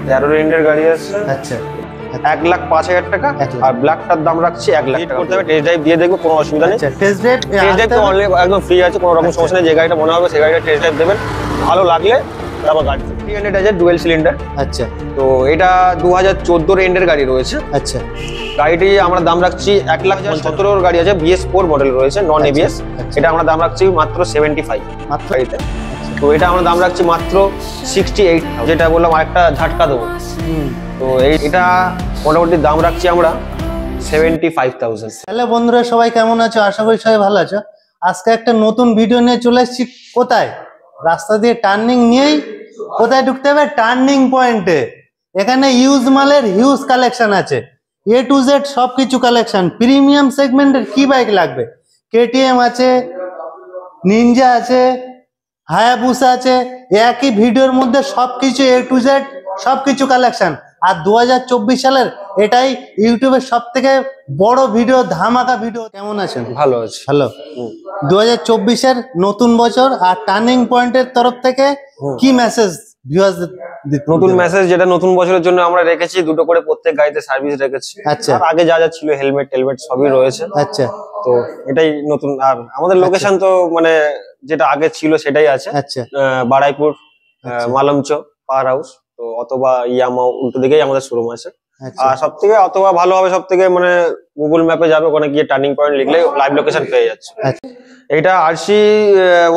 13 রেন্ডের গাড়ি আছে। আচ্ছা 1,05,000 টাকা। আর ব্ল্যাকটার দাম রাখছি 1 লাখ টাকা। করতে হবে, টেস্ট ড্রাইভ দিয়ে দেখবো, কোনো অসুবিধা নেই। টেস্ট ড্রাইভ তো অনলি একদম ফ্রি আছে, কোনো রকম সমস্যা নেই। যে গাড়িটা মনে হবে সেই গাড়িটা টেস্ট ড্রাইভ দেবেন, ভালো লাগলে তারপর গাড়ি। 300 আছে, ডুয়েল সিলিন্ডার। আচ্ছা তো এটা 2014 রেন্ডের গাড়ি রয়েছে। আচ্ছা গাড়িটি আমরা দাম রাখছি 1,17,000 গাড়ি আছে, BS4 মডেল রয়েছে, নন ABS। এটা আমরা দাম রাখছি মাত্র 75 মাত্র গাড়িতে। তো এটা আমরা দাম রাখছি মাত্র 68, যেটা বললাম আরেকটা ঝাটকা দেবো। তো এটা মোটামুটি দাম রাখছি আমরা 75,000। হ্যালো বন্ধুরা, সবাই কেমন আছো? আশা করি সবাই ভালো আছো। আজকে একটা নতুন ভিডিও নিয়ে চলে এসেছি। কোথায়? রাস্তা দিয়ে টার্নিং নিয়েই কোথায় ঢুকতে হবে? টার্নিং পয়েন্টে। এখানে ইউজ মালের হিউজ কালেকশন আছে, A to Z সবকিছু কালেকশন। প্রিমিয়াম সেগমেন্টের কি বাইক লাগবে? KTM আছে, নিনজা আছে, হায়াবুসা আছে। একই ভিডিওর মধ্যে সবকিছু A to Z সবকিছু কালেকশন। আর 2024 সালের এটাই ইউটিউবের সব থেকে বড় ভিডিও, ধামাকা ভিডিও। কেমন আছেন? ভালো আছে। হ্যালো, 2024-এর নতুন বছর আর টার্নিং পয়েন্টের তরফ থেকে কি মেসেজ ভিউয়ারদের? নতুন মেসেজ যেটা নতুন বছরের জন্য আমরা রেখেছি, দুটো করে প্রত্যেক গাড়িতে সার্ভিস রেখেছি। আচ্ছা। আর আগে যা যা ছিল হেলমেট সবই রয়েছে। আচ্ছা তো এটাই নতুন। আর আমাদের লোকেশন তো মানে যেটা আগে ছিল সেটাই আছে। আচ্ছা বাড়াইপুর, মালঞ্চ, পাওয়ার হাউস, তো অথবা ইয়ামা উল্টো দিকেই আমাদের শোরুম আছে। আর সব থেকে অথবা ভালো হবে, সব থেকে মানে গুগল ম্যাপে যাবে, ওখানে গিয়ে টার্নিং পয়েন্ট লিখলে লাইভ লোকেশন পেয়ে যাচ্ছে। এটা RC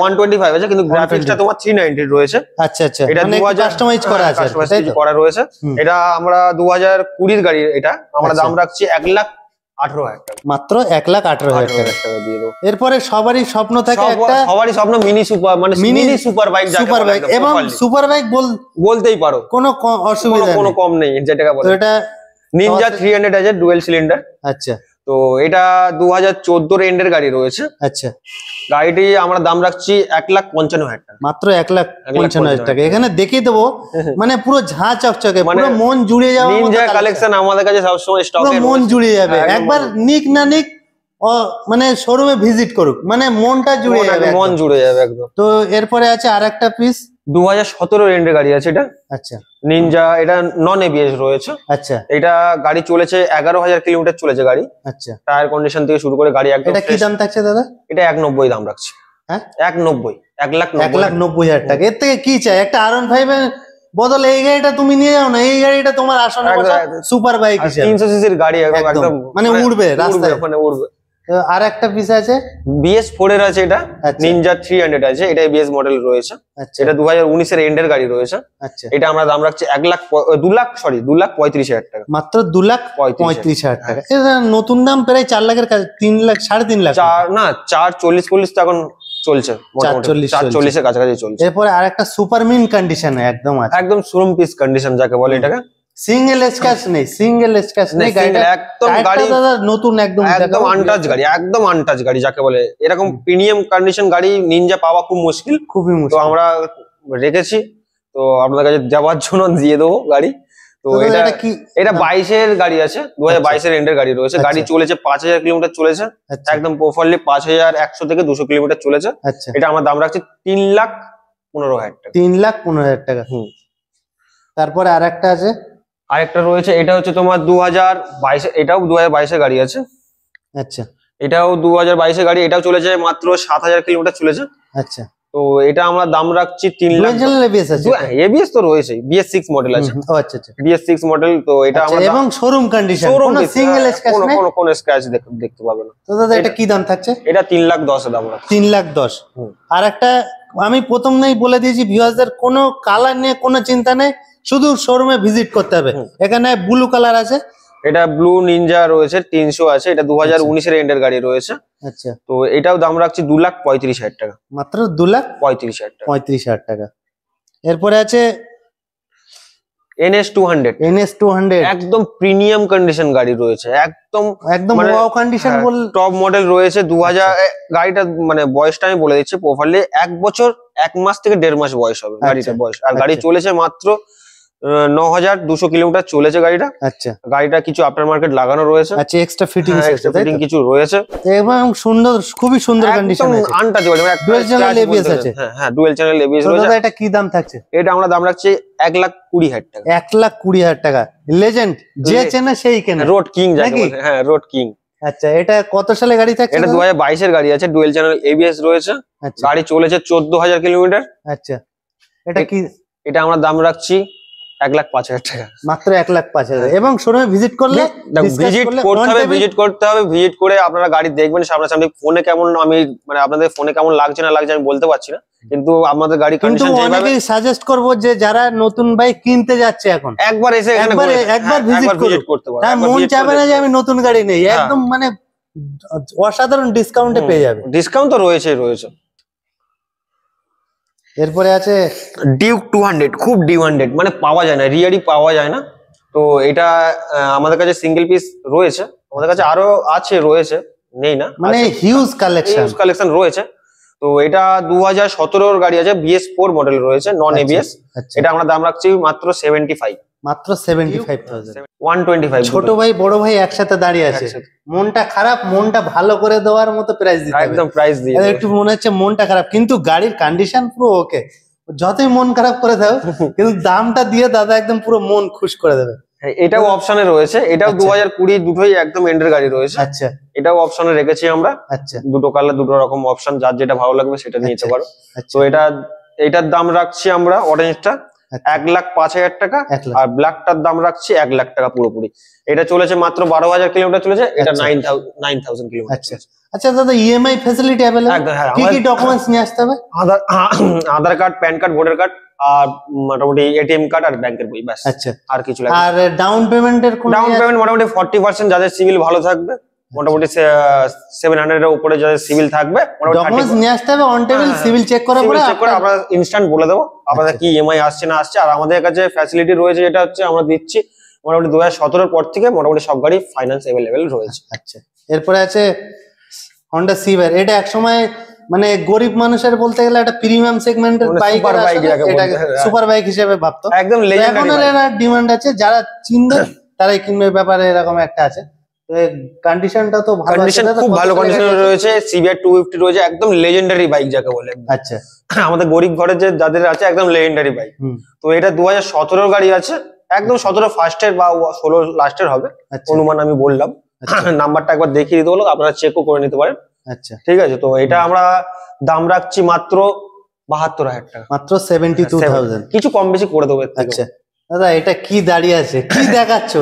125 আছে, কিন্তু গ্রাফিক্সটা তোমার 390 রয়েছে। আচ্ছা আচ্ছা, এটা মানে কাস্টমাইজ করা আছে, কাস্টমাইজ করা রয়েছে। এটা আমরা 2020 গাড়ি, এটা আমরা দাম রাখছি 1,18,000 টাকা। মাত্র 1,18,000 টাকা দিয়ে দেবো। এরপরে সবারই স্বপ্ন থাকে একটা, সবারই স্বপ্ন মিনি সুপার, মানে mini super bike, super bike. এবং সুপার বাইক বলতেই পারো, কোনো অসুবিধা নেই, কোনো কম নেই যেটাকে বলে। এটা নিনজা 300 আছে, ডুয়েল সিলিন্ডার। আচ্ছা। তো এটা 2014 এন্ডের গাড়ি রয়েছে। আচ্ছা, গাড়িটি আমরা দাম রাখছি 1,55,000 টাকা। মাত্র 1,55,000 টাকা। এখানে দেখিয়ে দেবো, মানে পুরো ঝাঁ চকচকে, পুরো মন জুড়ে যাবে। নিনজা কালেকশন আমাদের কাছে সবসময় স্টকে, মন জুড়ে যাবে। একবার নিক না নিক, মানে শোরুমে ভিজিট করুক, মানে মনটা জুড়ে যাবে, মন জুড়ে যাবে একদম। তো এরপরে আছে আরেকটা পিস, 2017 এন্ডের গাড়ি আছে এটা। আচ্ছা, নিনজা, এটা নন ABS রয়েছে। আচ্ছা, এটা গাড়ি চলেছে 11,000 কিলোমিটার চলেছে গাড়ি। আচ্ছা, টায়ার কন্ডিশন থেকে শুরু করে গাড়ি একদম। এটা কি দাম থাকছে দাদা? এটা 1,90 দাম রাখছি। হ্যাঁ, 1,90, 1,90,000 টাকা। এর থেকে কি চাই? একটা R15 এর বদলে এই গাড়িটা তুমি নিয়ে যাও না, এই গাড়িটা তোমার আসলে সুপার বাইক হিসেবে 300 সিসির গাড়ি, একদম মানে উড়বে রাস্তায়, ওখানে উড়বে। আর একটা পিস আছে BS4 এর আছে, এটা নিনজা 300 আছে, এটা ABS মডেল রয়েছে। এটা 2019 এর এন্ডের গাড়ি রয়েছে। আচ্ছা, এটা আমরা দাম রাখছি 2,35,000 টাকা। মাত্র 2,35,000 টাকা। এটা নতুন দাম প্রায় 4 লাখের কাছে, 3 লাখ, 3.5 লাখ। 4,40,40 তো এখন চলছে, 4,40 এর কাছাকাছি চলছে। এরপরে আরেকটা সুপার মিন কন্ডিশনে একদম আছে, একদম শোরুম পিস কন্ডিশন যাকে বলে। এটাকে সিঙ্গেল স্ক্র্যাচ নেই, সিঙ্গেল স্ক্র্যাচ নেই, গাড়িটা একদম গাড়ি দাদা নতুন, একদম আনটাচ গাড়ি, একদম আনটাচ গাড়ি যাকে বলে। এরকম প্রিমিয়াম কন্ডিশন গাড়ি নিনজা পাওয়া খুব মুশকিল, খুবই মুশকিল। তো আমরা রেখেছি, তো আপনাদের কাছে যাওয়ার জন্য দিয়ে দেবো গাড়ি। তো এটা 22 এর গাড়ি আছে, 2022 এর এন্ডের গাড়ি রয়েছে। গাড়ি চলেছে 5,000 কিলোমিটার চলেছে, একদম প্রপারলি 5,100 থেকে 200 কিলোমিটার চলেছে। এটা আমরা দাম রাখছি 3,15,000 টাকা। 3,15,000 টাকা। তারপরে আরেকটা আছে, আরেকটা রয়েছে, এটা হচ্ছে তোমার 2022, এটাও 2022 এর গাড়ি আছে। আচ্ছা, এটাও 2022 এর গাড়ি, এটাও চলেছে মাত্র 7,000 কিলোমিটার চলেছে। আচ্ছা, তো এটা আমরা দাম রাখছি 3 লাখ। ABS তো রয়েছে, BS6 মডেল আছে। আচ্ছা আচ্ছা, BS6 মডেল। তো এটা আমরা এবং শোরুম কন্ডিশন, কোনো সিঙ্গেল স্ক্র্যাচ নেই, কোনো স্ক্র্যাচ দেখতে পাবে না। তো দাদা এটা কি দাম থাকছে? এটা 3,10,000 এর দাম রাখছি। 3,10,000। আর একটা আমি প্রথমেই বলে দিয়েছি ভিউয়ারদের, কোনো কালার নিয়ে কোনো চিন্তা নেই, শুধু শোরুমে ভিজিট করতে হবে। এখানে ব্লু কালার আছে, এটা ব্লু নিনজা রয়েছে, 300 আছে। এটা 2019 এর এন্ডের গাড়ি রয়েছে। আচ্ছা, তো এটাও দাম রাখছি 2,35,000 টাকা। মাত্র 2,35,000 টাকা। 35,000 টাকা। এরপরে আছে NS200, একদম প্রিমিয়াম কন্ডিশন গাড়ি রয়েছে, একদম ওয়াও কন্ডিশন, টপ মডেল রয়েছে। 2000 গাড়িটা মানে বয়সটা আমি বলে দিচ্ছি প্রপারলি, 1 বছর 1 মাস থেকে 1.5 মাস বয়স হবে গাড়িটার বয়স। আর গাড়ি চলেছে মাত্র 9200 কিলোমিটার চলেছে গাড়িটা। আচ্ছা, গাড়িটা কিছু আফটার মার্কেট লাগানো রয়েছে। আচ্ছা, এক্সট্রা ফিটিংস আছে, ফিটিং কিছু রয়েছে এবং সুন্দর, খুবই সুন্দর কন্ডিশন আছে। আনটাচেবল, ডুয়াল চ্যানেল এবিএস আছে। হ্যাঁ, ডুয়াল চ্যানেল এবিএস রয়েছে। এটা কি দাম থাকছে? এটা আমরা দাম রাখছি 1,20,000 টাকা। 1,20,000 টাকা। লেজেন্ড, যে চেনে সেই কেনে, রোড কিং যাকে বলে। হ্যাঁ, রোড কিং। আচ্ছা, এটা কত সালে গাড়ি থাকছে? এটা 2022 এর গাড়ি আছে, ডুয়াল চ্যানেল এবিএস রয়েছে। গাড়ি চলেছে 14,000 কিলোমিটার। আচ্ছা, এটা কি? এটা আমরা দাম রাখছি 1,05,000 টাকা। মাত্র 1,05,000। এবং শোরুমে ভিজিট করলে ভিজিট করতে হবে। ভিজিট করে আপনারা গাড়ি দেখবেন সামনাসামনি। ফোনে কেমন, আমি মানে আপনাদের ফোনে কেমন লাগছে না লাগছে আমি বলতে পারছি না, কিন্তু আমাদের গাড়ি কন্ডিশন যেভাবে, অনেকেই সাজেস্ট করব যে যারা নতুন বাইক কিনতে যাচ্ছে এখন একবার এসে এখানে একবার ভিজিট করতে পারে। তার মন চাইবে না যে আমি নতুন গাড়ি নেই, একদম মানে অসাধারণ ডিসকাউন্টে পেয়ে যাবে। ডিসকাউন্ট তো রয়েছে। এরপরে আছে ডিউক 200, খুব ডিমান্ডেড, মানে পাওয়া যায় না, রিয়ারই পাওয়া যায় না। তো এটা আমাদের কাছে সিঙ্গেল পিস রয়েছে, আমাদের কাছে আরো আছে, রয়েছে, নেই না, মানে হিউজ কালেকশন রয়েছে। তো এটা 2017 এর গাড়ি আছে, BS4 মডেল রয়েছে, নন এবিএস। এটা আমরা দাম রাখছি মাত্র 75। মাত্র 75,000। 125। ছোট ভাই বড় ভাই একসাথে দাঁড়িয়ে আছে, মনটা খারাপ, মনটা ভালো করে দেওয়ার মতো প্রাইস দিতে হবে। একদম প্রাইস দিয়ে একটু মনে হচ্ছে মনটা খারাপ, কিন্তু গাড়ির কন্ডিশন পুরো ওকে। যতই মন খারাপ করে দাও, কিন্তু দামটা দিয়ে দাদা একদম পুরো মন খুশ করে দেবে। এটাও অপশনে রয়েছে, এটাও 2020, দুটোই একদম এন্ডের গাড়ি রয়েছে। আচ্ছা, এটাও অপশনে রেখেছি আমরা। আচ্ছা, দুটো কালার, দুটো রকম অপশন, যার যেটা ভালো লাগবে সেটা নিতে পারো। তো এটার দাম রাখছি আমরা, অরেঞ্জটা 1,05,000 টাকা, আর ব্ল্যাকটার দাম রাখছি 1,00,000 টাকা পুরোপুরি। এটা চলেছে মাত্র 12,000 কিলোমিটার চলেছে, এটা 9,000 কিলোমিটার। আচ্ছা দাদা, ইএমআই ফ্যাসিলিটি अवेलेबल? কি কি ডকুমেন্টস নিয়ে আসতে হবে? Aadhaar card, PAN card, voter card, আর মোটামুটি এটিএম কার্ড আর ব্যাংকের বই, ব্যাস। আচ্ছা, আর কিছু লাগবে? আর ডাউন পেমেন্টের কোন? ডাউন পেমেন্ট মোটামুটি 40%, যাদের সিভিল ভালো থাকবে, মোটামুটি 700 এর উপরে যাদের সিভিল থাকবে, ডকুমেন্টস নিয়ে আসতে হবে। অন টেবিল সিভিল চেক করার পরে আমরা ইনস্ট্যান্ট বলে দেবো আপনাদের কি ইএমআই আসছে না আসছে। আর আমাদের কাছে ফ্যাসিলিটি রয়েছে, যেটা হচ্ছে আমরা দিচ্ছি মোটামুটি 2017 এর পর থেকে মোটামুটি সব গাড়ি ফাইন্যান্স अवेलेबल রয়েছে। আচ্ছা, এরপরে আছে হন্ডা সিভার। এটা একসময় মানে গরিব মানুষের বলতে গেলে একটা প্রিমিয়াম সেগমেন্টের বাইক, এটা সুপার বাইক হিসেবে ভাবতো, একদম লেজেন্ডারি। এখন এর ডিমান্ড আছে, যারা চিনবে তারাই কিনবে, ব্যাপারে এরকম একটা আছে। তো কন্ডিশনটা তো ভালো আছে, খুব ভালো কন্ডিশনে রয়েছে। সিভিআর 250 রয়েছে, একদম লেজেন্ডারি বাইক যাকে বলে। আচ্ছা, আমাদের গরিব ঘরের যাদের আছে, একদম লেজেন্ডারি বাইক। তো এটা 2017 গাড়ি আছে, একদম 17 ফার্স্টের বা 16 লাস্টের হবে অনুমান আমি বললাম। নাম্বারটা একবার দেখিয়ে দিতে বলো, আপনারা চেকও করে নিতে পারেন। আচ্ছা, ঠিক আছে। তো এটা আমরা দাম রাখছি মাত্র 72,000 টাকা। মাত্র 72,000। কিছু কম বেশি করে দেবো। আচ্ছা দাদা, এটা কি দাঁড়িয়ে আছে, কি দেখাচ্ছ?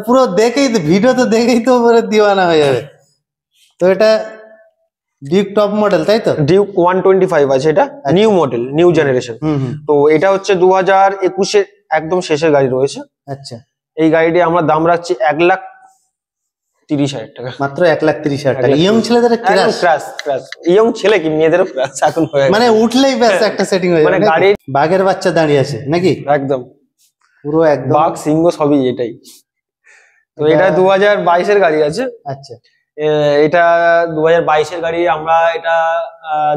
পুরো দেখেই তো, ভিডিও তো দেখেই তো দিওয়ানা হয়ে যাবে। তো এটা ডিউক টপ মডেল, তাই তো? ডিউক 125 আছে, এটা নিউ মডেল, নিউ জেনারেশন। তো এটা হচ্ছে 2021 এর একদম শেষের গাড়ি রয়েছে। আচ্ছা, এই গাড়িটি আমরা দাম রাখছি 1,30,000 টাকা। মাত্র 1,30,000 টাকা। ইয়ং ছেলেদের ক্রাশ, ইয়ং ছেলে কি মেয়েদেরও ক্রাশ এখন হয়ে গেছে, মানে উঠলেই ব্যাস একটা সেটিং হয়ে যাবে। মানে গাড়ি বাঘের বাচ্চা দাঁড়িয়ে আছে নাকি? একদম পুরো একদম বাঘ সিংহ সবই এটাই। তো এটা 2022 এর গাড়ি আছে। আচ্ছা, এটা 2022 এর গাড়ি, আমরা এটা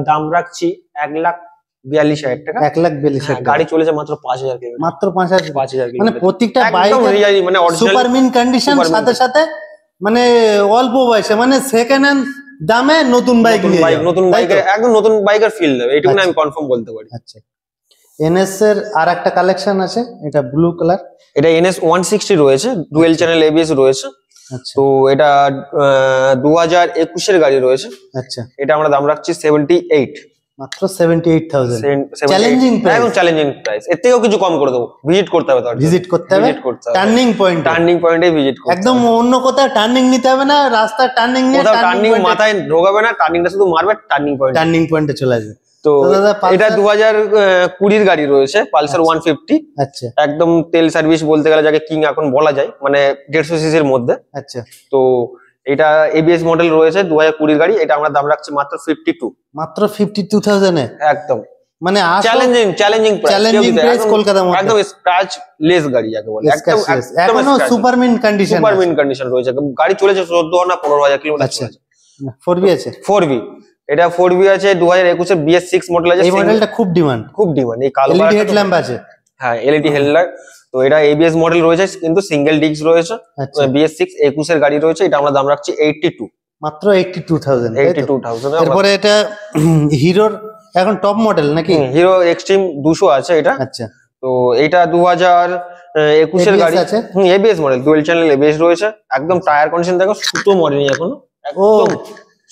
দাম রাখছি 1,42,000 টাকা। 1,42,000 টাকা। গাড়ি চলেছে মাত্র 5,000 কিলোমিটার। মাত্র 5,000 কিলোমিটার। মানে প্রত্যেকটা বাইক মানে সুপার মিন কন্ডিশন, সাথে সাথে মানে অল্প বয়সে, মানে সেকেন্ড হ্যান্ড দামে নতুন বাইক নিয়ে যাও। নতুন বাইকের একদম নতুন বাইকের ফিল দেবে, এইটুকু আমি কনফার্ম বলতে পারি। আচ্ছা, এনএস এর আরেকটা কালেকশন আছে, এটা ব্লু কালার। এটা NS 160 রয়েছে, ডুয়েল চ্যানেল এবিএস রয়েছে। তো এটা 2021 এর গাড়ি রয়েছে। আচ্ছা, এটা আমরা দাম রাখছি 78। মাত্র 78,000। চ্যালেঞ্জিং প্রাইস, একদম চ্যালেঞ্জিং প্রাইস। এর থেকেও কিছু কম করে দেবো। ভিজিট করতে হবে, ভিজিট করতে হবে, টার্নিং পয়েন্টে ভিজিট করতে হবে। একদম অন্য কোথাও টার্নিং নিতে হবে না, রাস্তা টার্নিং নিয়ে টার্নিং মাথায় ঢোকাবে না, টার্নিংটা শুধু মারবে, টার্নিং পয়েন্টে চলে আসবে। তো এটা 2020 এর গাড়ি রয়েছে, পালসার 150। আচ্ছা, একদম তেল সার্ভিস বলতে গেলে যাকে কিং এখন বলা যায়, মানে 150 সিসির মধ্যে। আচ্ছা, তো এটা এবিএস মডেল রয়েছে, 2020 গাড়ি। এটা আমরা দাম রাখছি মাত্র 52। মাত্র 52,000 এ একদম, মানে চ্যালেঞ্জিং প্রাইস কলকাতার মধ্যে, একদম স্ক্র্যাচ লেস গাড়ি যাকে বলে। এখনো সুপার মিন কন্ডিশন রয়েছে। গাড়ি চলেছে 14 না 15,000 কিলোমিটার চলেছে। 4V আছে, 4V। এটা 4V আছে, 2021 এর BS6 মডেল আছে। এই মডেলটা খুব ডিমান্ড। এই কালো এলইডি হেডল্যাম্প আছে। হ্যাঁ এলইডি হেডলাইট। তো এটা এবিএস মডেল রয়েছে কিন্তু সিঙ্গেল ডিস্ক রয়েছে, BS6 21 এর গাড়ি রয়েছে। এটা আমরা দাম রাখছি 82, মাত্র 82,000। 82,000। এরপরে এটা হিরোর এখন টপ মডেল নাকি? হিরো এক্সট্রিম 200 আছে এটা। আচ্ছা, তো এটা 2021 এর গাড়ি, ABS model, dual channel ABS রয়েছে। একদম টায়ার কন্ডিশন দেখো, সুতো মডেল এখনো একদম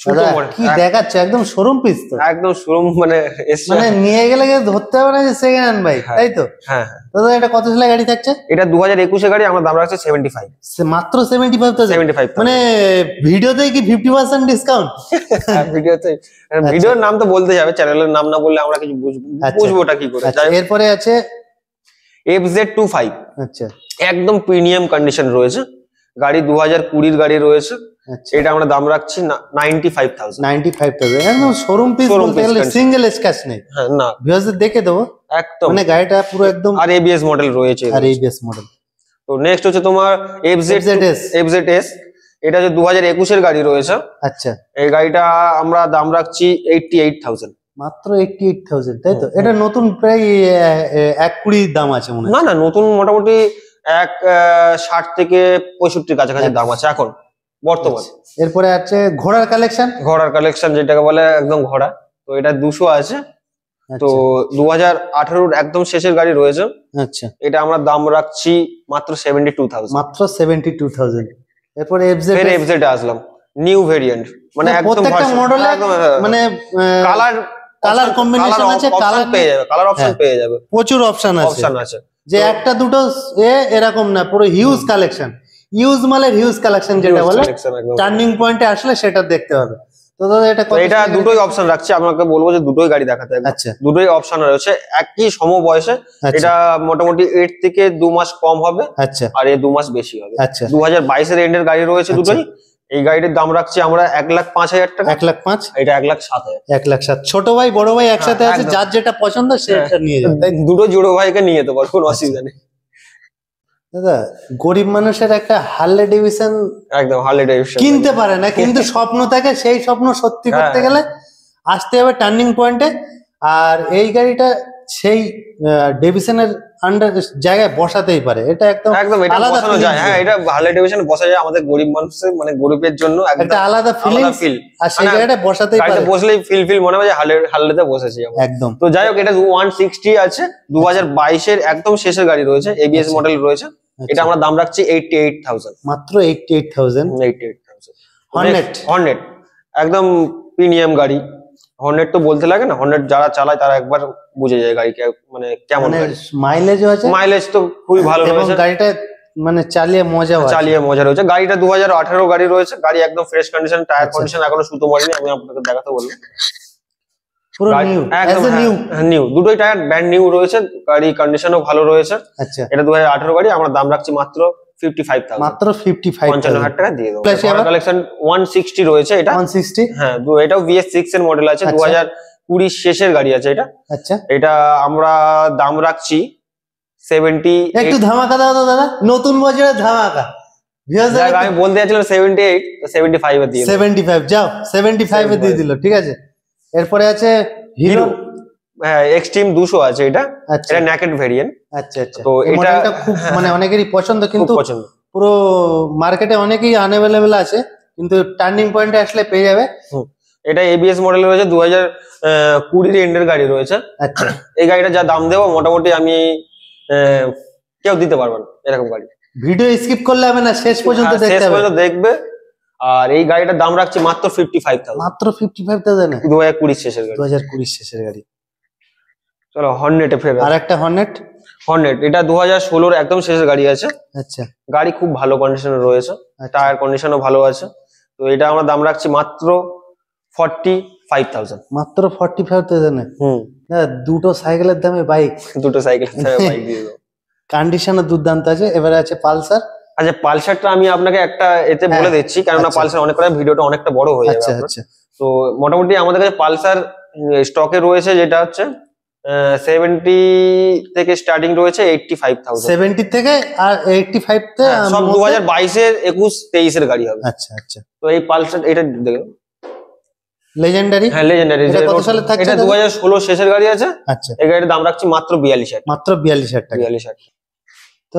সুতো মডেল, কি দেখাচ্ছে একদম শোরুম পিস তো, একদম শোরুম মানে নিয়ে গেলে ধরতে হবে না যে সেকেন্ড হ্যান্ড বাইক, তাই তো? হ্যাঁ। দাদা এটা কত সালের গাড়ি থাকছে? এটা 2021 এর গাড়ি, আমরা দাম রাখছি 75, মাত্র 75,000। মানে ভিডিওতে কি 50% ডিসকাউন্ট? ভিডিওর নাম তো বলতে যাবে, চ্যানেলের নাম না বললে আমরা কিছু বুঝবোটা কি করে। এরপরে আছে FZ25। আচ্ছা, একদম প্রিমিয়াম কন্ডিশন রয়েছে গাড়ি, 2020 গাড়ি রয়েছে। এটা আমরা দাম রাখছি 95,000। 95,000 একদম শোরুম পিস, বলতে গেলে সিঙ্গেল স্ক্র্যাচ নেই। হ্যাঁ না, ভিউয়ারদের দেখে দেবো একদম, মানে গাড়িটা পুরো একদম, আর এবিএস মডেল রয়েছে, আর এবিএস মডেল। তো নেক্সট হচ্ছে তোমার FZS। এটা হচ্ছে 2021 এর গাড়ি রয়েছে। আচ্ছা, এই গাড়িটা আমরা দাম রাখছি 88,000, মাত্র 88,000, তাই তো? এটা নতুন প্রায় 1.20 দাম আছে মনে হয়। না না, নতুন মোটামুটি 1.60 থেকে 65 কাছাকাছি দাম আছে এখন বর্তমান। এরপরে আছে ঘোড়ার কালেকশন, যেটাকে বলে একদম ঘোড়া। তো এটা 200 আছে। তো 2018 একদম শেষের গাড়ি রয়েছে। আচ্ছা, এটা আমরা দাম রাখছি মাত্র 72,000, মাত্র 72,000। এরপরে FZ আসলাম, নিউ ভেরিয়েন্ট, মানে একদম প্রত্যেকটা মডেলে মানে কালার কম্বিনেশন আছে, কালার অপশন পেয়ে যাবে, প্রচুর অপশন আছে, যে একটা দুটো এরকম না, পুরো হিউজ কালেকশন, হিউজ মালের হিউজ কালেকশন, যেটা বলে টার্নিং পয়েন্টে আসলে সেটা দেখতে হবে। তো দাদা এটা দুটোই অপশন রাখছি, আপনাকে বলবো যে দুটোই গাড়ি দেখাতে হবে। আচ্ছা, দুটোই অপশন রয়েছে, একই সম বয়সে। এটা মোটামুটি 8 থেকে 2 মাস কম হবে। আচ্ছা, আর 2 মাস বেশি হবে। আচ্ছা, 2022 এর এন্ডের গাড়ি রয়েছে দুটোই। এই গাড়িটির দাম রাখছি আমরা 1,05,000 টাকা। 1,05,000, এটা 1,07,000। 1,07,000। ছোট ভাই বড় ভাই একসাথে আছে, যার যেটা পছন্দ সেটা নিয়ে যাবে। দুটো জোড়ো ভাইকে নিয়ে যেতে পারো, কোনো অসুবিধা নেই। দাদা গরিব মানুষের একটা হার্লে ডেভিডসন, একদম হার্লে ডেভিডসন কিনতে পারে না, কিন্তু স্বপ্ন থাকে, সেই স্বপ্ন সত্যি করতে গেলে আসতে হবে টার্নিং পয়েন্টে। আর এই গাড়িটা সেই ডেভিডসনের আন্ডার জায়গায় বসাতেই পারে, এটা একদম আলাদা বসানো যায়। হ্যাঁ, এটা হার্লে ডেভিডসনে বসা যায়, আমাদের গরিব মানুষের, মানে গরিবের জন্য একটা আলাদা ফিল। আর সেই জায়গাটা বসাতেই পারে, বসলেই ফিল মনে হয় যে হার্লেতে বসেছি একদম। তো যাই হোক, এটা 160 আছে, 2022 এর একদম শেষের গাড়ি রয়েছে, এবিএস মডেল রয়েছে। এটা আমরা দাম রাখছি 88,000, মাত্র 88,000। হর্নেট একদম প্রিমিয়াম গাড়ি। হর্নেট তো বলতে লাগে না, হর্নেট যারা চালায় তারা একবার বুঝে যায় গাড়ি মানে কেমন। মাইলেজও আছে, মাইলেজ তো খুবই ভালো রয়েছে, গাড়িটা মানে চালিয়ে মজা রয়েছে। গাড়িটা 2018 গাড়ি রয়েছে, গাড়ি একদম ফ্রেশ কন্ডিশন, টায়ার কন্ডিশন এখনো সুতো মরেনি। আমি আপনাকে দেখাতে বলবো, পুরো নিউ, একদম নিউ, দুটোই টায়ার ব্র্যান্ড নিউ রয়েছে, গাড়ি কন্ডিশনও ভালো রয়েছে। আচ্ছা, এটা 2018 গাড়ি, আমরা দাম রাখছি মাত্র 55,000, মাত্র 55,000 টাকা দিয়ে দেবো। কালেকশন 160 রয়েছে, এটা 160। হ্যাঁ, এটাও BS6 এর মডেল আছে, 2020 শেষের গাড়ি আছে এটা। আচ্ছা, এটা আমরা দাম রাখছি 70। একটু ধামাকা দাও তো দাদা, নতুন বছরের ধামাকা। আমি বলতে যাচ্ছিলাম 78, 75 এ দিয়ে 75, যাও 75 এ দিয়ে দিল, ঠিক আছে। এরপরে আছে হিরো এক্সট্রিম 200 আছে, এটা নেকেড ভেরিয়েন্ট। আচ্ছা, তো এটা খুব মানে অনেকেরই পছন্দ, কিন্তু পুরো মার্কেটে অনেকেই আনঅ্যাভেলেবল আছে, কিন্তু টার্নিং পয়েন্টে আসলে পেয়ে যাবে। এটা এবিএস মডেল রয়েছে, 2020 এর এন্ডের গাড়ি রয়েছে। আচ্ছা, এই গাড়িটা যা দাম দেবো মোটামুটি আমি কেউ দিতে পারবে না এরকম গাড়ি। ভিডিও স্কিপ করলে হবে না, শেষ পর্যন্ত দেখবে। আর এই গাড়িটার দাম রাখছি মাত্র 55,000, মাত্র 55,000। 2020 শেষের গাড়ি, 2020 শেষের গাড়ি। চলো হর্নেটে ফের আর একটা হর্নেট, এটা 2016 একদম শেষের গাড়ি আছে। আচ্ছা, গাড়ি খুব ভালো কন্ডিশনে রয়েছে, টায়ার কন্ডিশনও ভালো আছে। তো এটা আমরা দাম রাখছি মাত্র 45,000, মাত্র 45,000। দুটো সাইকেলের দামে বাইক, দিয়ে দাও। কন্ডিশনও দুর্দান্ত আছে। এবারে আছে পালসার। আচ্ছা, পালসারটা আমি আপনাকে একটা এতে বলে দিচ্ছি, কেননা পালসার অনেক করে ভিডিওটা অনেকটা বড় হয়ে যাবে। আচ্ছা, তো মোটামুটি আমাদের কাছে পালসার স্টকে রয়েছে, যেটা হচ্ছে 70 থেকে স্টার্টিং রয়েছে 85,000, 70 থেকে আর 85 তে সব 2022 এর 21, 23 এর গাড়ি হবে। আচ্ছা, তো এই পালসার এটা দেখুন, লেজেন্ডারি। হ্যাঁ লেজেন্ডারি। কত সালে থাকছে? এটা 2016 শেষের গাড়ি আছে। আচ্ছা, এই গাড়ির দাম রাখছি মাত্র 42,000। মাত্র 42,000 টাকা। 42,000। তো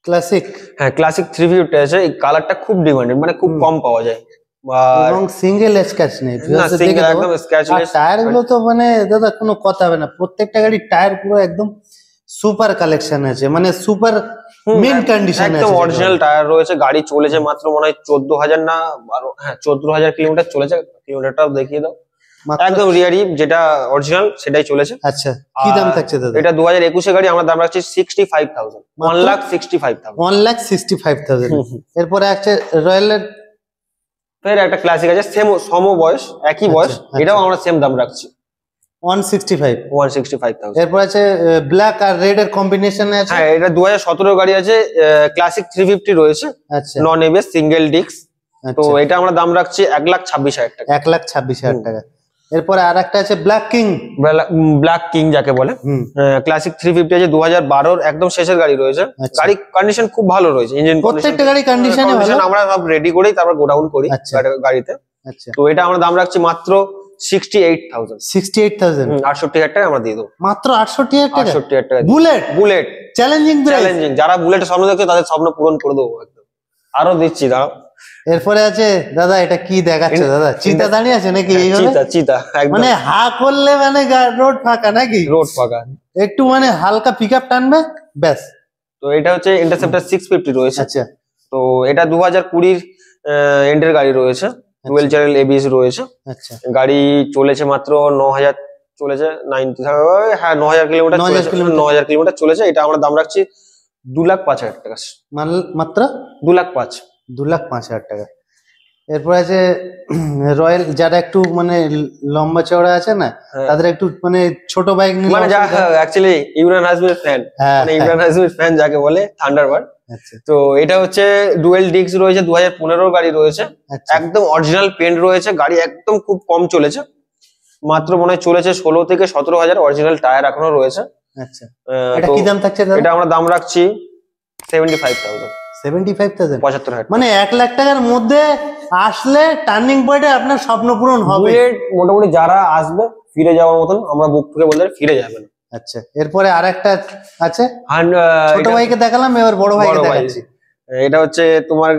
ক্লাসিক, হ্যাঁ ক্লাসিক 350 আছে। এই কালারটা খুব ডিমান্ডেড, মানে খুব কম পাওয়া যায়। এবং সিঙ্গেল স্ক্র্যাচ নেই, না সিঙ্গেল একদম স্ক্র্যাচলেস। টায়ার গুলো তো মানে দাদা কোনো কথা হবে না, প্রত্যেকটা গাড়ির টায়ার পুরো একদম সুপার কালেকশন আছে, মানে সুপার মিন্ট কন্ডিশন আছে, একদম অরিজিনাল টায়ার রয়েছে। গাড়ি চলেছে মাত্র মনে হয় 14,000 না 12, হ্যাঁ 14,000 কিলোমিটার চলেছে। কিলোমিটারটাও দেখিয়ে দাও। একদম রিয়ারি যেটা অরিজিনাল সেটাই চলেছে। আচ্ছা, কি দাম থাকছে দাদা? এটা 2021 এর গাড়ি, আমরা দাম রাখছি 65,000। 1,65,000। 1,65,000। এরপরে আছে রয়্যালের ফের একটা ক্লাসিক আছে, সেম সম বয়স, একই বয়স। এটাও আমরা সেম দাম রাখছি 165,000। এরপর আছে ব্ল্যাক আর রেড এর কম্বিনেশনে আছে। হ্যাঁ এটা 2017 গাড়ি আছে, ক্লাসিক 350 রয়েছে। আচ্ছা, নন এবিএস সিঙ্গেল ডিস্ক। তো এটা আমরা দাম রাখছি 1,26,000 টাকা। 1,26,000 টাকা। এরপরে আরেকটা আছে ব্ল্যাক কিং। ব্ল্যাক কিং যাকে বলে, ক্লাসিক 350 আছে 2012 একদম শেষের গাড়ি রয়েছে। গাড়ি কন্ডিশন খুব ভালো রয়েছে, ইঞ্জিন প্রত্যেকটা গাড়ি কন্ডিশনে ভালো। আমরা সব রেডি করেই তারপর গোডাউন করি গাড়িতে। আচ্ছা, তো এটা আমরা দাম রাখছি মাত্র 68,000। 68,000, 68,000 টাকা আমরা দিয়ে দেবো। মাত্র 68,000 টাকা। 68,000 টাকা। Bullet, bullet challenging, challenging. যারা বুলেটের স্বপ্ন দেখছে তাদের স্বপ্ন পূরণ করে দেবো একদম। আরো দিচ্ছি দাঁড়াও। এরপরে আছে দাদা, এটা কি দেখাচ্ছে দাদা? চিতা দাঁড়িয়ে আছে নাকি? চিতা, চিতা মানে হা করলে মানে রোড ফাঁকা নাকি? রোড ফাঁকা, একটু মানে হালকা পিকআপ টানবে ব্যাস। তো এটা হচ্ছে ইন্টারসেপ্টর 650 রয়েছে। আচ্ছা, তো এটা 2020 এন্ডের গাড়ি রয়েছে, ডুয়েল চ্যানেল এবিএস রয়েছে। আচ্ছা, গাড়ি চলেছে মাত্র 9,000 চলেছে, 90, হ্যাঁ 9,000 কিলোমিটার চলেছে। 9,000 কিলোমিটার চলেছে। এটা আমরা দাম রাখছি 2,05,000 টাকা। মাত্র 2,05,000। 2,05,000 টাকা। এরপর আছে রয়্যাল, যারা একটু মানে লম্বা চওড়া আছে না, তাদের একটু মানে ছোট বাইক নিলে মানে যা অ্যাকচুয়ালি ইমরান হাশমির ফ্যান, মানে ইমরান হাশমির ফ্যান যাকে বলে, থান্ডারবার্ড। তো এটা হচ্ছে ডুয়েল ডিস্ক রয়েছে, 2015 গাড়ি রয়েছে। একদম অরিজিনাল পেন্ট রয়েছে। গাড়ি একদম খুব কম চলেছে, মাত্র মনে হয় চলেছে 16 থেকে 17,000। অরিজিনাল টায়ার এখনো রয়েছে। আচ্ছা, এটা কি দাম থাকছে? এটা আমরা দাম রাখছি 75,000। 75,000, 75,000। মানে 1,00,000 টাকার মধ্যে আসলে টার্নিং পয়েন্টে আপনার স্বপ্ন পূরণ হবে। মোটামুটি যারা আসবে ফিরে যাওয়ার মতন, আমরা বুক থেকে বলতে ফিরে যাবেন। আচ্ছা, এরপরে আরেকটা আছে, ছোট ভাইকে দেখালাম, এবার বড় ভাইকে দেখাচ্ছি। এটা হচ্ছে তোমার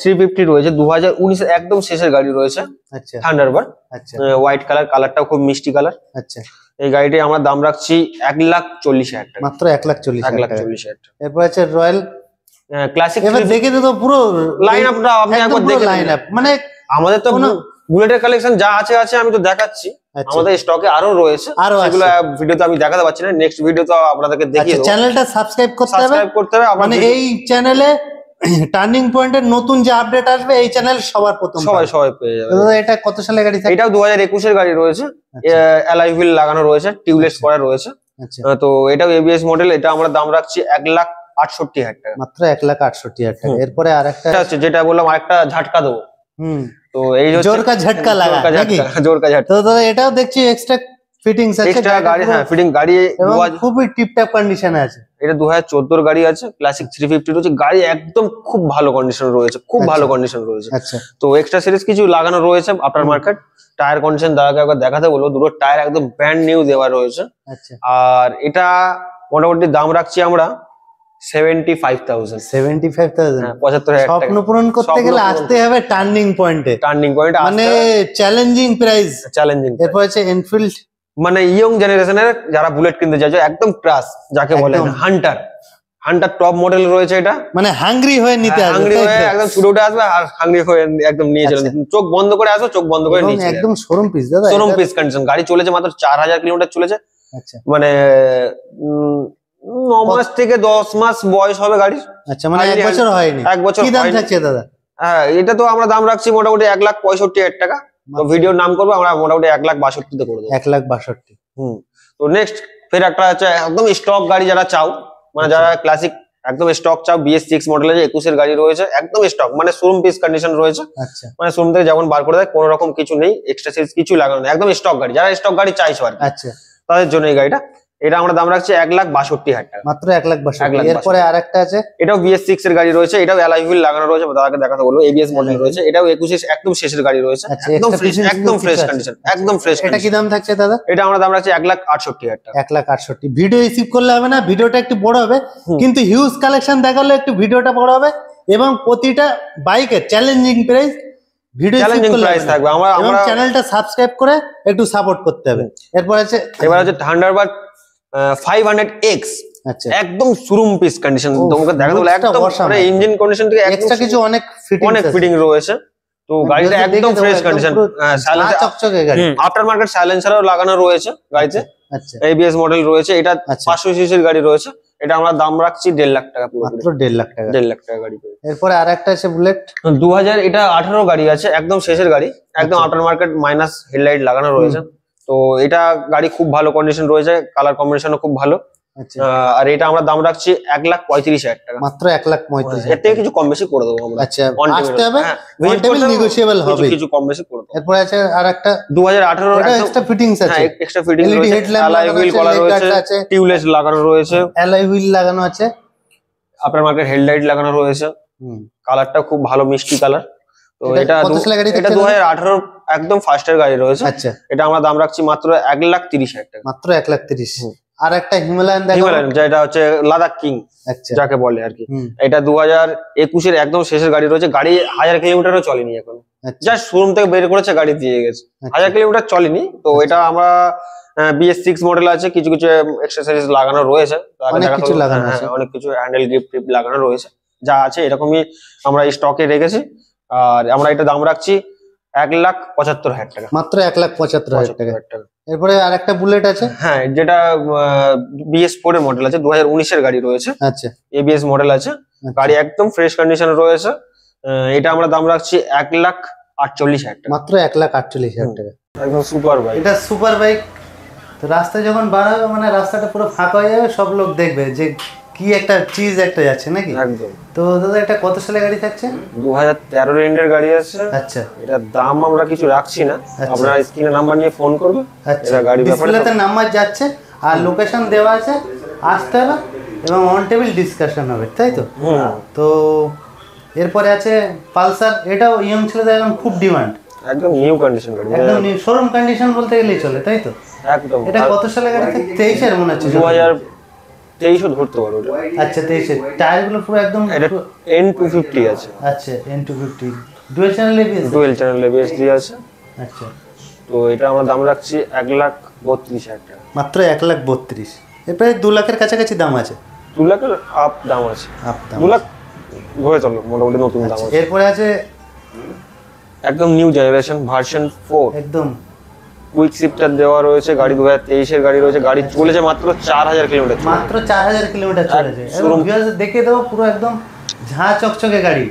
350 রয়েছে, 2019 একদম শেষের গাড়ি রয়েছে। আচ্ছা, থান্ডারবার্ড। আচ্ছা, হোয়াইট কালার, কালারটাও খুব মিষ্টি কালার। আচ্ছা, এই গাড়িটি আমরা দাম রাখছি 1,40,000 টাকা। মাত্র 1,40,000 টাকা। 1,40,000 টাকা। এরপর আছে রয়্যাল ক্লাসিক। এবার দেখে তো পুরো লাইন আপটা আপনি একবার দেখে লাইন আপ, মানে আমাদের তো বুলেটের কালেকশন যা আছে আমি তো দেখাচ্ছি। আমাদের স্টকে আরো রয়েছে, সেগুলো ভিডিওতে আমি দেখাতে পারছি না। নেক্সট ভিডিওতে আপনাদেরকে দেখিয়ে দেব। চ্যানেলটা সাবস্ক্রাইব করতে হবে। মানে এই চ্যানেলে টার্নিং পয়েন্টের নতুন যে আপডেট আসবে, এই চ্যানেল সবার প্রথম সবাই পেয়ে যাবে। এটা কত সালের গাড়ি? এটাও 2021 এর গাড়ি রয়েছে। অ্যালয় হুইল লাগানো রয়েছে, টিউবলেস করা রয়েছে। তো এটাও এবিএস মডেল। এটা আমরা দাম রাখছি 1,68,000 টাকা। মাত্র 1,68,000 টাকা। এরপরে আরেকটা আছে, যেটা বললাম আরেকটা ঝাটকা দেবো। তো এই জোরকা ঝটকা লাগা নাকি? জোরকা ঝটকা। তো দাদা এটাও দেখছি এক্সট্রা ফিটিংস আছে। এক্সট্রা গাড়ি, হ্যাঁ ফিটিং গাড়ি খুবই টিপটপ কন্ডিশনে আছে। এটা 2014 গাড়ি আছে, ক্লাসিক 350 রয়েছে। গাড়ি একদম খুব ভালো কন্ডিশন রয়েছে, খুব ভালো কন্ডিশন রয়েছে। আচ্ছা, তো এক্সট্রা সিরিজ কিছু লাগানো রয়েছে আফটার মার্কেট। টায়ার কন্ডিশন দাদাকে একবার দেখাতে বলবো, দুটো টায়ার একদম ব্র্যান্ড নিউ দেওয়া রয়েছে। আচ্ছা, আর এটা মোটামুটি দাম রাখছি আমরা 75,000। 75,000, 75,000 টাকা। স্বপ্ন পূরণ করতে গেলে আসতে হবে টার্নিং পয়েন্টে। মানে চ্যালেঞ্জিং প্রাইস, চ্যালেঞ্জিং। এরপর আছে এনফিল্ড, মানে ইয়ং জেনারেশনের যারা বুলেট কিনতে চাইছে, একদম ক্রাশ যাকে বলে, হান্টার টপ মডেল রয়েছে। এটা মানে হাংরি হয়ে নিতে আসবে, হাংরি হয়ে একদম শুরু উঠে আসবে, আর হাংরি হয়ে একদম নিয়ে চলে। চোখ বন্ধ করে আসো, চোখ বন্ধ করে নিয়ে একদম শোরুম পিস দাদা। Showroom piece condition. গাড়ি চলেছে মাত্র 4,000 কিলোমিটার চলেছে। আচ্ছা, মানে 9 মাস থেকে 10 মাস বয়স হবে গাড়ির। আচ্ছা, মানে 1 বছর হয়নি। 1 বছর। কি দাম থাকছে দাদা? হ্যাঁ, এটা তো আমরা দাম রাখছি মোটামুটি 1,65,000 টাকা। তো ভিডিওর নাম করবো আমরা মোটামুটি 1,62,000 তে করে দেবো। 1,62,000। তো নেক্সট ফের একটা আছে একদম স্টক গাড়ি যারা চাও, মানে যারা ক্লাসিক একদম স্টক চাও, BS6 মডেলের 21 এর গাড়ি রয়েছে, একদম স্টক, মানে শোরুম পিস কন্ডিশন রয়েছে। আচ্ছা, মানে শোরুম থেকে যেমন বার করে দেয়, কোনো রকম কিছু নেই, এক্সট্রা সিরিজ কিছু লাগানো নেই, একদম স্টক গাড়ি। যারা স্টক গাড়ি চাইছো আর কি, আচ্ছা, তাদের জন্য এই গাড়িটা। এটা আমরা দাম রাখছি 1,62,000 টাকা, মাত্র 1,62,000। এরপরে আরেকটা আছে, এটাও BS6 এর গাড়ি রয়েছে, এটাও অ্যালয় হুইল লাগানো রয়েছে, দাদাকে দেখাতে বলবো। ABS মডেল রয়েছে, এটাও 21 একদম শেষের গাড়ি রয়েছে, একদম ফ্রেশ কন্ডিশন, একদম ফ্রেশ। এটা কি দাম থাকছে দাদা? এটা আমরা দাম রাখছি 1,68,000 টাকা। 1,68,000। ভিডিও রিসিভ করলে হবে না, ভিডিওটা একটু বড় হবে, কিন্তু হিউজ কালেকশন দেখালে একটু ভিডিওটা বড় হবে, এবং প্রতিটা বাইকের চ্যালেঞ্জিং প্রাইস ভিডিও থাকবে। আমরা চ্যানেলটা সাবস্ক্রাইব করে একটু সাপোর্ট করতে হবে। এরপর আছে, এবার আছে থান্ডারবার্ড 500X, আচ্ছা, একদম শোরুম পিস কন্ডিশন, তোমাকে দেখাতে বলে একদম মানে ইঞ্জিন কন্ডিশন থেকে এক্সট্রা কিছু অনেক ফিটিং রয়েছে। তো গাড়িটা একদম ফ্রেশ কন্ডিশন, চকচকে গাড়ি। আফটার মার্কেট সাইলেন্সারও লাগানো রয়েছে গাড়িতে, আচ্ছা, ABS মডেল রয়েছে। এটা 500 সিসির গাড়ি রয়েছে, এটা আমরা দাম রাখছি 1.5 লাখ টাকা, মাত্র 1.5 লাখ টাকা। 1.5 লাখ টাকা গাড়ি। এরপরে আরেকটা আছে বুলেট 2000, এটা 18 গাড়ি আছে, একদম শেষের গাড়ি, একদম আফটার মার্কেট মাইনাস হেডলাইট লাগানো রয়েছে। তো এটা গাড়ি খুব ভালো কন্ডিশন রয়েছে, কালার কম্বিনেশনও খুব ভালো। আর এটা আমরা দাম রাখছি 1,35,000 টাকা, মাত্র 1,35,000। এর থেকে কিছু কম বেশি করে দেবো আমরা। আচ্ছা, আসতে হবে, অন টেবিল নেগোশিয়েবল হবে, কিছু কম বেশি করে দেবো। এরপর আছে আরেকটা 2018 এটা এক্সট্রা ফিটিংস আছে, এক্সট্রা ফিটিং LED রয়েছে, হেডল্যাম্প অ্যালয় হুইল করা রয়েছে, টিউবলেস লাগানো রয়েছে, অ্যালয় হুইল লাগানো আছে, আফটার মার্কেট হেডলাইট লাগানো রয়েছে। কালারটা খুব ভালো মিষ্টি কালার। তো এটা 2018 একদম ফার্স্টের গাড়ি রয়েছে। আচ্ছা, এটা আমরা দাম রাখছি মাত্র 1,30,000 টাকা, মাত্র 1,30,000। আর একটা হিমালয়ান দেখো, হিমালয়ান যেটা হচ্ছে লাদাখ কিং যাকে বলে আর কি। এটা 2021 এর একদম শেষের গাড়ি রয়েছে, গাড়ি 1000 কিলোমিটারও চলেনি এখন, জাস্ট শোরুম থেকে বের করেছে, গাড়ি দিয়ে গেছে, 1000 কিলোমিটার চলেনি। তো এটা আমরা BS6 মডেল আছে, কিছু কিছু এক্সেসরিজ লাগানো রয়েছে, অনেক কিছু লাগানো আছে, অনেক কিছু হ্যান্ডেল গ্রিপ লাগানো রয়েছে, যা আছে এরকমই আমরা স্টকে রেখেছি। আর আমরা এটা দাম রাখছি 1,75,000 টাকা, মাত্র 1,75,000 টাকা। এরপরে আরেকটা বুলেট আছে, হ্যাঁ, যেটা BS4 এর মডেল আছে, 2019 এর গাড়ি রয়েছে। আচ্ছা, ABS মডেল আছে, গাড়ি একদম ফ্রেশ কন্ডিশনে রয়েছে। এটা আমরা দাম রাখছি 1,48,000 টাকা, মাত্র 1,48,000 টাকা। একদম সুপার বাইক, এটা সুপার বাইক। তো রাস্তায় যখন বার হবে, মানে রাস্তাটা পুরো ফাঁকা হয়ে যাবে, সব লোক দেখবে যে কি একটা চিজ একটা যাচ্ছে নাকি। একদম। তো দাদা এটা কত সালে গাড়ি থাকছে? 2013 এন্ডের গাড়ি আছে। আচ্ছা, এটার দাম আমরা কিছু রাখছি না, আপনারা স্ক্রিনে নাম্বার নিয়ে ফোন করবে। আচ্ছা, গাড়ি ডিসপ্লেতে নাম্বার যাচ্ছে আর লোকেশন দেওয়া আছে, আসতে হবে এবং অন টেবিল ডিসকাশন হবে, তাই তো? তো এরপরে আছে পালসার, এটাও ইয়ং ছেলেদের এখন খুব ডিমান্ড, একদম নিউ কন্ডিশন গাড়ি, একদম নিউ শোরুম কন্ডিশন বলতে গেলেই চলে, তাই তো? একদম। এটা কত সালে গাড়ি? 23 এর মনে হচ্ছে, 2023 ধরতে পারো। আচ্ছা, 23 এর। টায়ার গুলো পুরো একদম N250 আছে। আচ্ছা, N250 ডুয়াল চ্যানেল ABS দিয়ে আছে। আচ্ছা, তো এটা আমরা দাম রাখছি 1,32,000 টাকা, মাত্র 1,32,000। এরপরে 2 লাখের কাছাকাছি দাম আছে, 2 লাখের আপ দাম আছে, 2 লাখ হয়ে চলো মোটামুটি নতুন দাম আছে। এরপরে আছে একদম নিউ জেনারেশন ভার্সন 4, একদম কুইক শিফটার দেওয়া রয়েছে, গাড়ি 2023 এর গাড়ি রয়েছে, গাড়ি চলেছে মাত্র 4000 কিলোমিটার, মাত্র 4000 কিলোমিটার চলেছে। এবং ভিউয়ার্স দেখে দেবো, পুরো একদম ঝাঁ চকচকে গাড়ি,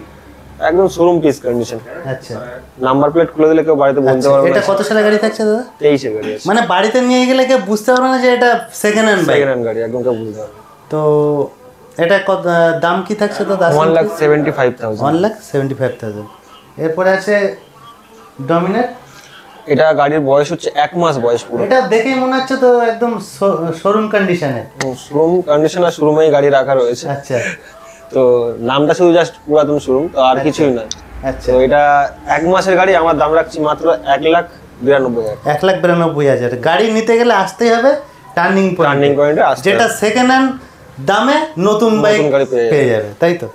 একদম শোরুম পিস কন্ডিশন। আচ্ছা, নাম্বার প্লেট খুলে দিলে কেউ বাড়িতে বলতে পারবে না। এটা কত সালের গাড়ি থাকছে দাদা? 23 এর গাড়ি আছে, মানে বাড়িতে নিয়ে গেলে কেউ বুঝতে পারবে না যে এটা সেকেন্ড হ্যান্ড গাড়ি, একদম কেউ বুঝতে পারবে। তো এটা কত দাম কি থাকছে দাদা? 1,75,000, 1,75,000। এরপরে আছে ডমিনেট, এটা গাড়ির বয়স হচ্ছে 1 মাস বয়স পুরো। এটা দেখেই মনে হচ্ছে তো একদম শোরুম কন্ডিশনে, শোরুম কন্ডিশন আর শোরুমেই গাড়ি রাখা রয়েছে। আচ্ছা, তো নামটা শুধু জাস্ট পুরাতন শোরুম, তো আর কিছুই না। আচ্ছা, তো এটা 1 মাসের গাড়ি, আমার দাম রাখছি মাত্র 1,92,000, 1,92,000। গাড়ি নিতে গেলে আসতেই হবে টার্নিং পয়েন্টে, আসতে যেটা সেকেন্ড হ্যান্ড দামে নতুন বাইক পেয়ে যাবে, তাই তো?